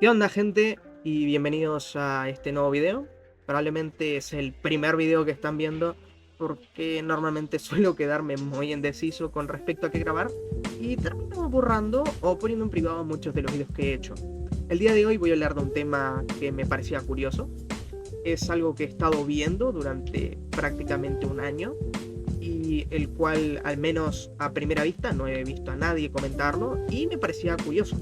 ¿Qué onda, gente? Y bienvenidos a este nuevo video. Probablemente es el primer video que están viendo porque normalmente suelo quedarme muy indeciso con respecto a qué grabar y termino borrando o poniendo en privado muchos de los videos que he hecho. El día de hoy voy a hablar de un tema que me parecía curioso. Es algo que he estado viendo durante prácticamente un año y el cual, al menos a primera vista, no he visto a nadie comentarlo y me parecía curioso.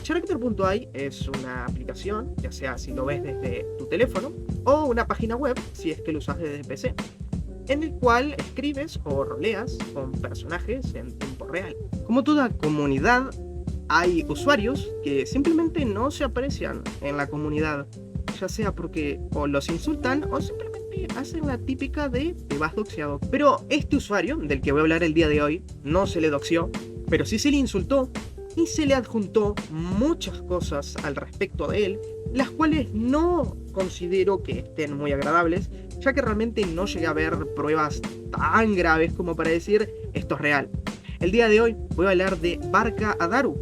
Character.ai es una aplicación, ya sea si lo ves desde tu teléfono, o una página web, si es que lo usas desde PC, en el cual escribes o roleas con personajes en tiempo real. Como toda comunidad, hay usuarios que simplemente no se aprecian en la comunidad, ya sea porque o los insultan o simplemente hacen la típica de te vas doxeado. Pero este usuario, del que voy a hablar el día de hoy, no se le doxeó, pero sí se le insultó y se le adjuntó muchas cosas al respecto de él, las cuales no considero que estén muy agradables, ya que realmente no llegué a ver pruebas tan graves como para decir esto es real. El día de hoy voy a hablar de Barca Adaru,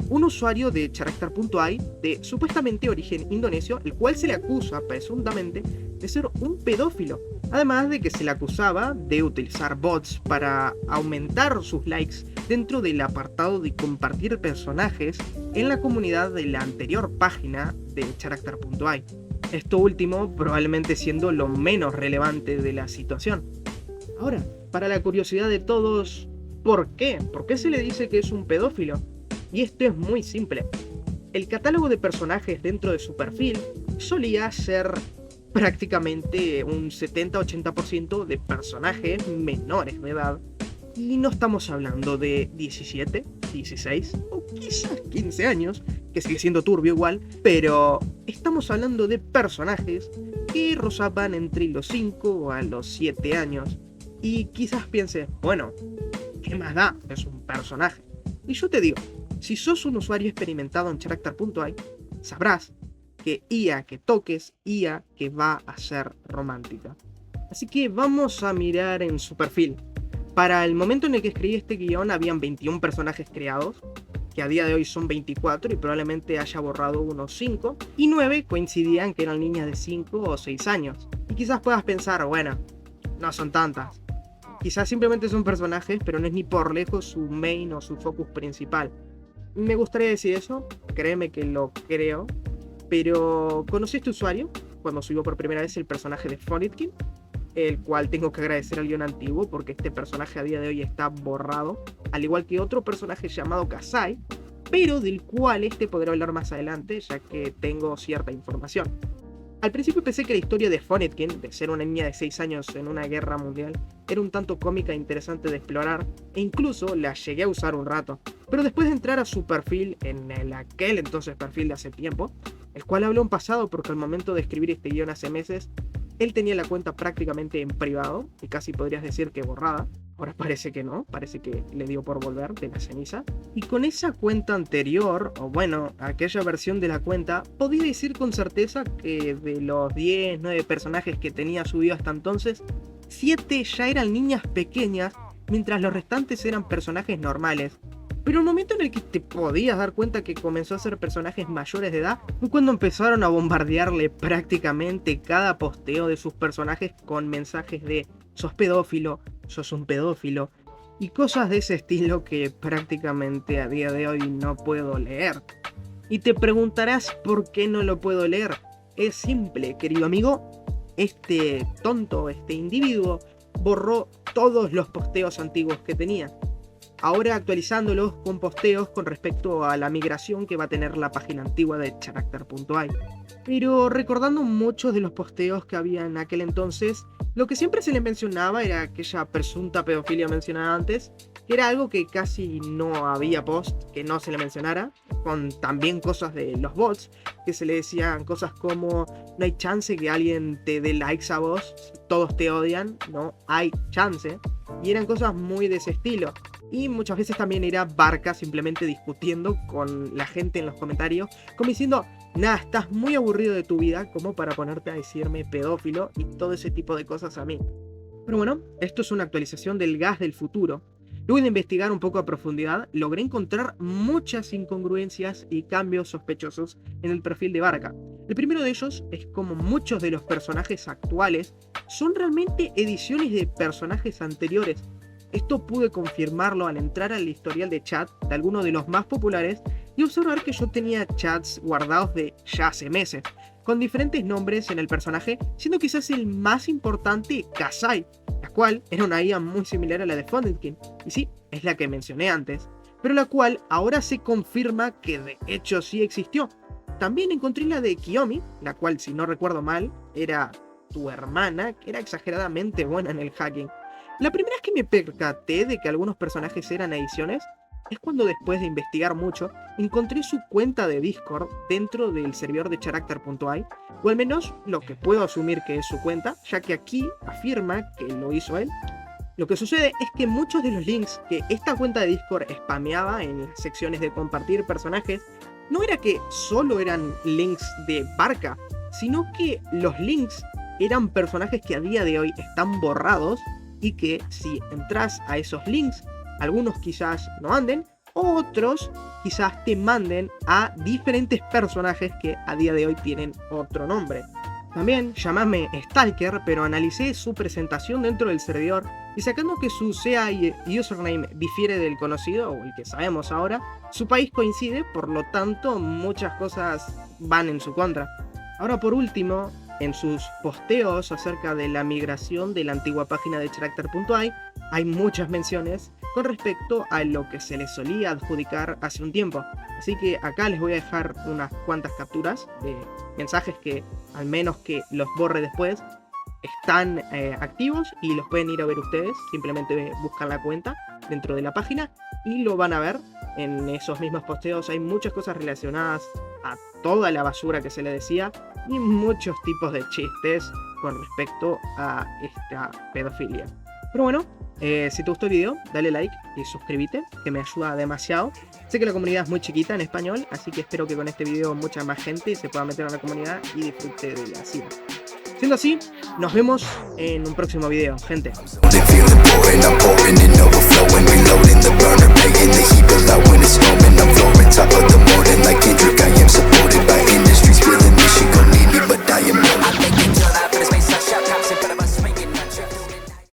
un usuario de Character.ai de supuestamente origen indonesio, el cual se le acusa presuntamente de ser un pedófilo, además de que se le acusaba de utilizar bots para aumentar sus likes dentro del apartado de compartir personajes en la comunidad de la anterior página de Character.ai. Esto último probablemente siendo lo menos relevante de la situación. Ahora, para la curiosidad de todos, ¿por qué? ¿Por qué se le dice que es un pedófilo? Y esto es muy simple. El catálogo de personajes dentro de su perfil solía ser prácticamente un 70-80% de personajes menores de edad. Y no estamos hablando de 17, 16 o quizás 15 años, que sigue siendo turbio igual, pero estamos hablando de personajes que rozaban entre los 5 a los 7 años. Y quizás pienses, bueno, ¿qué más da? Es un personaje. Y yo te digo, si sos un usuario experimentado en Character.ai, sabrás que IA que toques, IA que va a ser romántica. Así que vamos a mirar en su perfil. Para el momento en el que escribí este guión habían 21 personajes creados, que a día de hoy son 24 y probablemente haya borrado unos 5, y 9 coincidían que eran niñas de 5 o 6 años. Y quizás puedas pensar, bueno, no son tantas. Quizás simplemente son personajes, pero no es ni por lejos su main o su focus principal. Me gustaría decir eso, créeme que lo creo, pero conocí a este usuario cuando subió por primera vez el personaje de Fonitkin, el cual tengo que agradecer al guión antiguo porque este personaje a día de hoy está borrado, al igual que otro personaje llamado Kasai, pero del cual podré hablar más adelante ya que tengo cierta información. Al principio pensé que la historia de Fonetkin, de ser una niña de 6 años en una guerra mundial, era un tanto cómica e interesante de explorar, e incluso la llegué a usar un rato. Pero después de entrar a su perfil, en aquel entonces perfil de hace tiempo, el cual habló en pasado porque al momento de escribir este guión hace meses, él tenía la cuenta prácticamente en privado, y casi podrías decir que borrada. Ahora parece que no, parece que le dio por volver de la ceniza. Y con esa cuenta anterior, o bueno, aquella versión de la cuenta, podía decir con certeza que de los 10, 9 personajes que tenía subido hasta entonces, 7 ya eran niñas pequeñas, mientras los restantes eran personajes normales. Pero el momento en el que te podías dar cuenta que comenzó a ser personajes mayores de edad fue cuando empezaron a bombardearle prácticamente cada posteo de sus personajes con mensajes de sos pedófilo, sos un pedófilo y cosas de ese estilo que prácticamente a día de hoy no puedo leer. Y te preguntarás por qué no lo puedo leer. Es simple, querido amigo. Este tonto, este individuo, borró todos los posteos antiguos que tenía. Ahora actualizándolos con posteos con respecto a la migración que va a tener la página antigua de Character.ai. Pero recordando muchos de los posteos que había en aquel entonces, lo que siempre se le mencionaba era aquella presunta pedofilia mencionada antes, que era algo que casi no había post que no se le mencionara, con también cosas de los bots, que se le decían cosas como no hay chance que alguien te dé likes a vos, todos te odian, no hay chance, y eran cosas muy de ese estilo. Y muchas veces también era Barca simplemente discutiendo con la gente en los comentarios, como diciendo, nada, estás muy aburrido de tu vida como para ponerte a decirme pedófilo y todo ese tipo de cosas a mí. Pero bueno, esto es una actualización del gas del futuro. Luego de investigar un poco a profundidad, logré encontrar muchas incongruencias y cambios sospechosos en el perfil de Barca. El primero de ellos es como muchos de los personajes actuales son realmente ediciones de personajes anteriores. Esto pude confirmarlo al entrar al historial de chat de algunos de los más populares y observar que yo tenía chats guardados de ya hace meses, con diferentes nombres en el personaje, siendo quizás el más importante Kasai, la cual era una IA muy similar a la de Fonetkin, y sí, es la que mencioné antes, pero la cual ahora se confirma que de hecho sí existió. También encontré la de Kiyomi, la cual, si no recuerdo mal, era tu hermana, que era exageradamente buena en el hacking. La primera vez que me percaté de que algunos personajes eran ediciones es cuando, después de investigar mucho, encontré su cuenta de Discord dentro del servidor de Character.ai, o al menos lo que puedo asumir que es su cuenta, ya que aquí afirma que lo hizo él. Lo que sucede es que muchos de los links que esta cuenta de Discord spameaba en las secciones de compartir personajes, no era que solo eran links de Barca, sino que los links eran personajes que a día de hoy están borrados y que si entras a esos links, algunos quizás no anden, otros quizás te manden a diferentes personajes que a día de hoy tienen otro nombre. También llamame Stalker, pero analicé su presentación dentro del servidor y sacando que su SEA y username difiere del conocido, o el que sabemos ahora, su país coincide, por lo tanto muchas cosas van en su contra. Ahora, por último, en sus posteos acerca de la migración de la antigua página de Character.ai hay muchas menciones con respecto a lo que se les solía adjudicar hace un tiempo. Así que acá les voy a dejar unas cuantas capturas de mensajes que, al menos que los borre después, están activos y los pueden ir a ver ustedes. Simplemente buscan la cuenta dentro de la página y lo van a ver. En esos mismos posteos hay muchas cosas relacionadas a toda la basura que se le decía y muchos tipos de chistes con respecto a esta pedofilia. Pero bueno, si te gustó el video, dale like y suscríbete, que me ayuda demasiado. Sé que la comunidad es muy chiquita en español, así que espero que con este video mucha más gente se pueda meter a la comunidad y disfrute de la cima. Siendo así, nos vemos en un próximo video, gente. Feeling pouring, I'm pouring and overflowing, reloading the burner, making the heat build out when it's